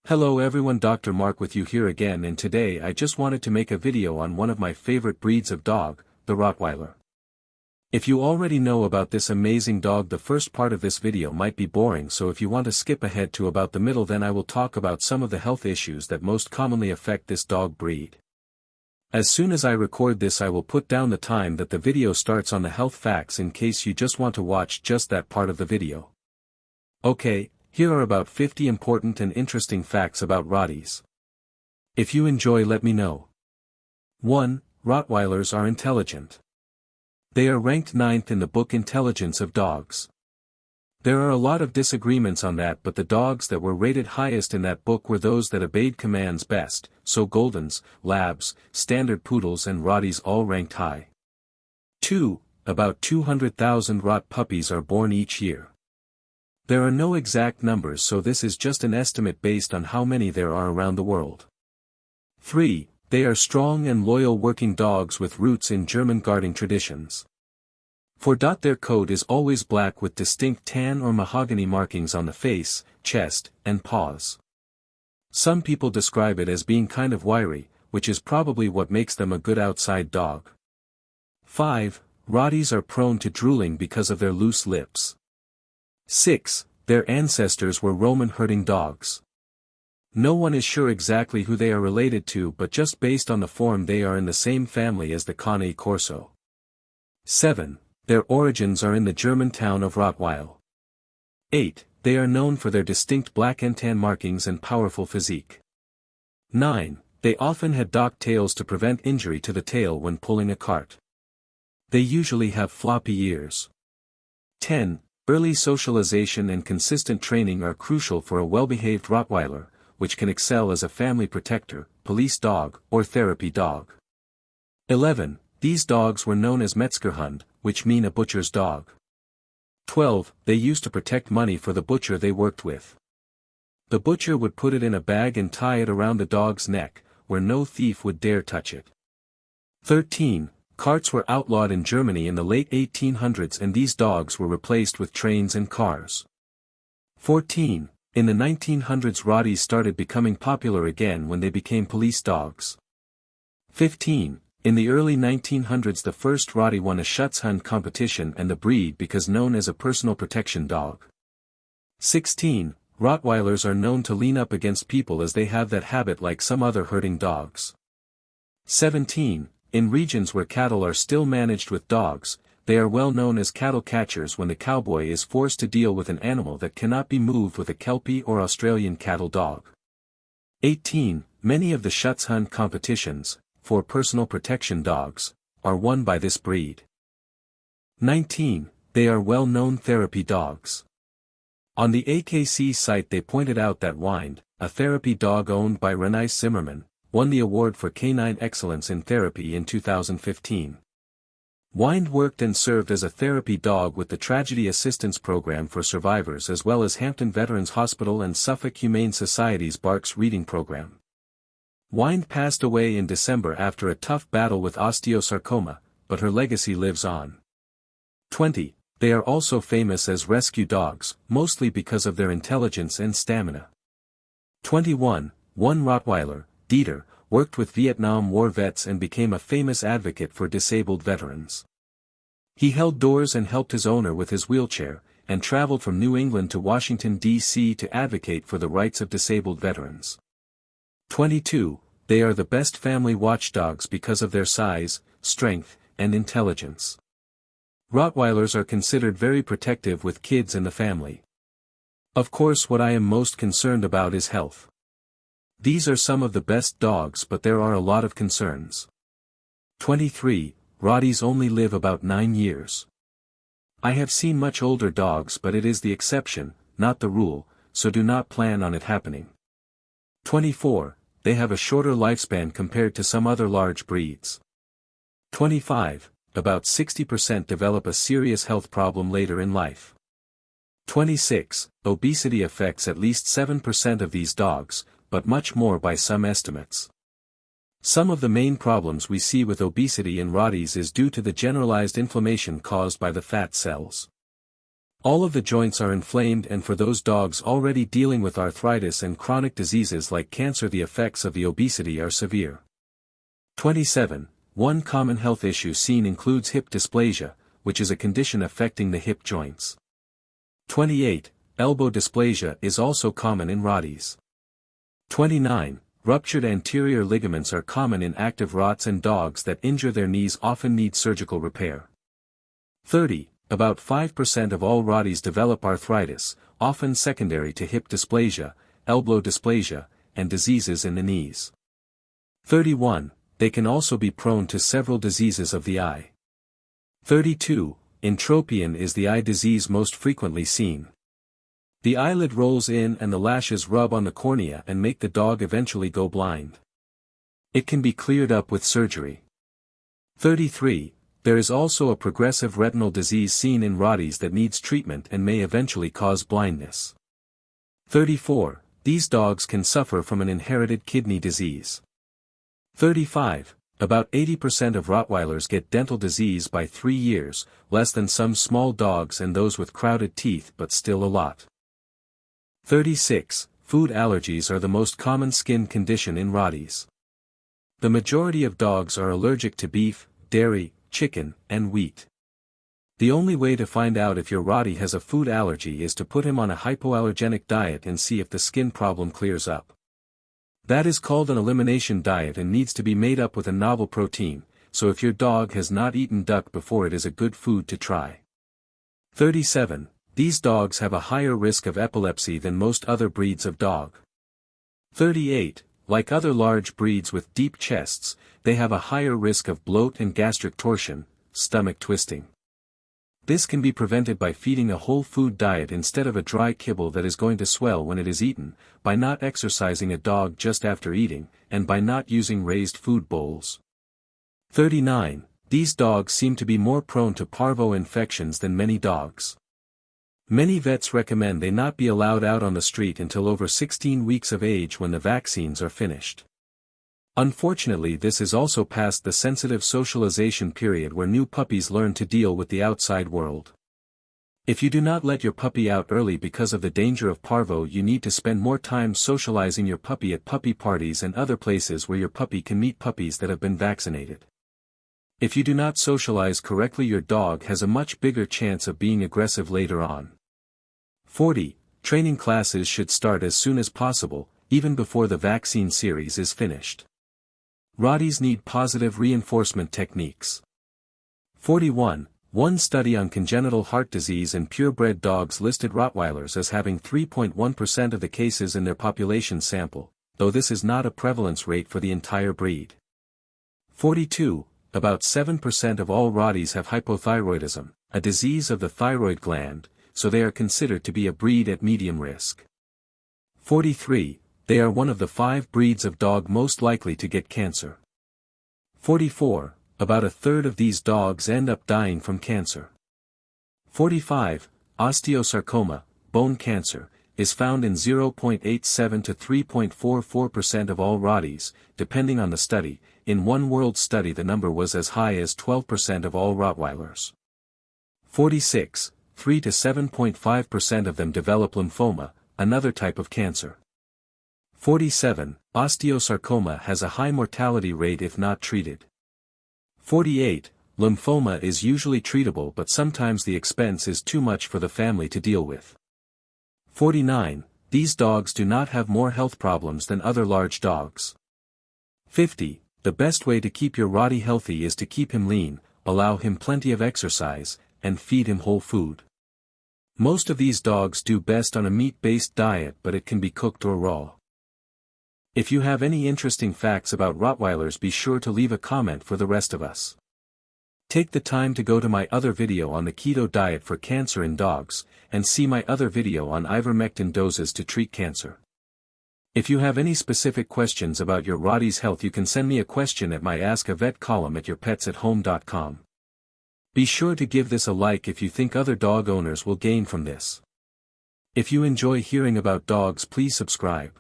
Hello everyone, Dr. Mark with you here again, and today I just wanted to make a video on one of my favorite breeds of dog, the Rottweiler. If you already know about this amazing dog, the first part of this video might be boring, so if you want to skip ahead to about the middle, then I will talk about some of the health issues that most commonly affect this dog breed. As soon as I record this, I will put down the time that the video starts on the health facts in case you just want to watch just that part of the video. Okay. Here are about 50 important and interesting facts about Rotties. If you enjoy, let me know. 1. Rottweilers are intelligent. They are ranked 9th in the book Intelligence of Dogs. There are a lot of disagreements on that, but the dogs that were rated highest in that book were those that obeyed commands best, so Goldens, Labs, Standard Poodles and Rotties all ranked high. 2. About 200,000 Rott puppies are born each year. There are no exact numbers, so this is just an estimate based on how many there are around the world. 3. They are strong and loyal working dogs with roots in German guarding traditions. 4. Their coat is always black with distinct tan or mahogany markings on the face, chest, and paws. Some people describe it as being kind of wiry, which is probably what makes them a good outside dog. 5. Rotties are prone to drooling because of their loose lips. 6. Their ancestors were Roman herding dogs. No one is sure exactly who they are related to, but just based on the form they are in the same family as the Cane Corso. 7. Their origins are in the German town of Rottweil. 8. They are known for their distinct black and tan markings and powerful physique. 9. They often had docked tails to prevent injury to the tail when pulling a cart. They usually have floppy ears. 10. Early socialization and consistent training are crucial for a well-behaved Rottweiler, which can excel as a family protector, police dog, or therapy dog. 11. These dogs were known as Metzgerhund, which mean a butcher's dog. 12. They used to protect money for the butcher they worked with. The butcher would put it in a bag and tie it around the dog's neck, where no thief would dare touch it. 13. Carts were outlawed in Germany in the late 1800s, and these dogs were replaced with trains and cars. 14. In the 1900s, Rotties started becoming popular again when they became police dogs. 15. In the early 1900s, the first Rottie won a Schutzhund competition and the breed because known as a personal protection dog. 16. Rottweilers are known to lean up against people as they have that habit like some other herding dogs. 17. In regions where cattle are still managed with dogs, they are well known as cattle catchers when the cowboy is forced to deal with an animal that cannot be moved with a Kelpie or Australian cattle dog. 18. Many of the Schutzhund competitions, for personal protection dogs, are won by this breed. 19. They are well-known therapy dogs. On the AKC site they pointed out that Wind, a therapy dog owned by Renée Zimmerman, won the award for Canine Excellence in Therapy in 2015. Wind worked and served as a therapy dog with the Tragedy Assistance Program for Survivors, as well as Hampton Veterans Hospital and Suffolk Humane Society's Barks Reading Program. Wind passed away in December after a tough battle with osteosarcoma, but her legacy lives on. 20. They are also famous as rescue dogs, mostly because of their intelligence and stamina. 21. One Rottweiler, Dieter, worked with Vietnam War vets and became a famous advocate for disabled veterans. He held doors and helped his owner with his wheelchair, and traveled from New England to Washington, D.C. to advocate for the rights of disabled veterans. 22. They are the best family watchdogs because of their size, strength, and intelligence. Rottweilers are considered very protective with kids in the family. Of course, what I am most concerned about is health. These are some of the best dogs, but there are a lot of concerns. 23. Rotties only live about 9 years. I have seen much older dogs, but it is the exception, not the rule, so do not plan on it happening. 24. They have a shorter lifespan compared to some other large breeds. 25. About 60% develop a serious health problem later in life. 26. Obesity affects at least 7% of these dogs, but much more by some estimates. Some of the main problems we see with obesity in Rotties is due to the generalized inflammation caused by the fat cells. All of the joints are inflamed, and for those dogs already dealing with arthritis and chronic diseases like cancer, the effects of the obesity are severe. 27. One common health issue seen includes hip dysplasia, which is a condition affecting the hip joints. 28. Elbow dysplasia is also common in Rotties. 29. Ruptured anterior ligaments are common in active Rots, and dogs that injure their knees often need surgical repair. 30. About 5% of all Rotties develop arthritis, often secondary to hip dysplasia, elbow dysplasia, and diseases in the knees. 31. They can also be prone to several diseases of the eye. 32. Entropion is the eye disease most frequently seen. The eyelid rolls in and the lashes rub on the cornea and make the dog eventually go blind. It can be cleared up with surgery. 33. There is also a progressive retinal disease seen in Rotties that needs treatment and may eventually cause blindness. 34. These dogs can suffer from an inherited kidney disease. 35. About 80% of Rottweilers get dental disease by 3 years, less than some small dogs and those with crowded teeth, but still a lot. 36. Food allergies are the most common skin condition in Rotties. The majority of dogs are allergic to beef, dairy, chicken, and wheat. The only way to find out if your Rottie has a food allergy is to put him on a hypoallergenic diet and see if the skin problem clears up. That is called an elimination diet and needs to be made up with a novel protein, so if your dog has not eaten duck before, it is a good food to try. 37. These dogs have a higher risk of epilepsy than most other breeds of dog. 38. Like other large breeds with deep chests, they have a higher risk of bloat and gastric torsion, stomach twisting. This can be prevented by feeding a whole food diet instead of a dry kibble that is going to swell when it is eaten, by not exercising a dog just after eating, and by not using raised food bowls. 39. These dogs seem to be more prone to parvo infections than many dogs. Many vets recommend they not be allowed out on the street until over 16 weeks of age when the vaccines are finished. Unfortunately, this is also past the sensitive socialization period where new puppies learn to deal with the outside world. If you do not let your puppy out early because of the danger of parvo, you need to spend more time socializing your puppy at puppy parties and other places where your puppy can meet puppies that have been vaccinated. If you do not socialize correctly, your dog has a much bigger chance of being aggressive later on. 40. Training classes should start as soon as possible, even before the vaccine series is finished. Rotties need positive reinforcement techniques. 41. One study on congenital heart disease in purebred dogs listed Rottweilers as having 3.1% of the cases in their population sample, though this is not a prevalence rate for the entire breed. 42. About 7% of all Rotties have hypothyroidism, a disease of the thyroid gland, so they are considered to be a breed at medium risk. 43. They are one of the 5 breeds of dog most likely to get cancer. 44. About a third of these dogs end up dying from cancer. 45. Osteosarcoma, bone cancer, is found in 0.87 to 3.44% of all Rotties, depending on the study. In one world study the number was as high as 12% of all Rottweilers. 46. 3 to 7.5% of them develop lymphoma, another type of cancer. 47. Osteosarcoma has a high mortality rate if not treated. 48. Lymphoma is usually treatable, but sometimes the expense is too much for the family to deal with. 49. These dogs do not have more health problems than other large dogs. 50. The best way to keep your Rottie healthy is to keep him lean, allow him plenty of exercise, and feed him whole food. Most of these dogs do best on a meat-based diet, but it can be cooked or raw. If you have any interesting facts about Rottweilers, be sure to leave a comment for the rest of us. Take the time to go to my other video on the keto diet for cancer in dogs, and see my other video on ivermectin doses to treat cancer. If you have any specific questions about your Rottie's health, you can send me a question at my Ask a Vet column at yourpetsathome.com. Be sure to give this a like if you think other dog owners will gain from this. If you enjoy hearing about dogs, please subscribe.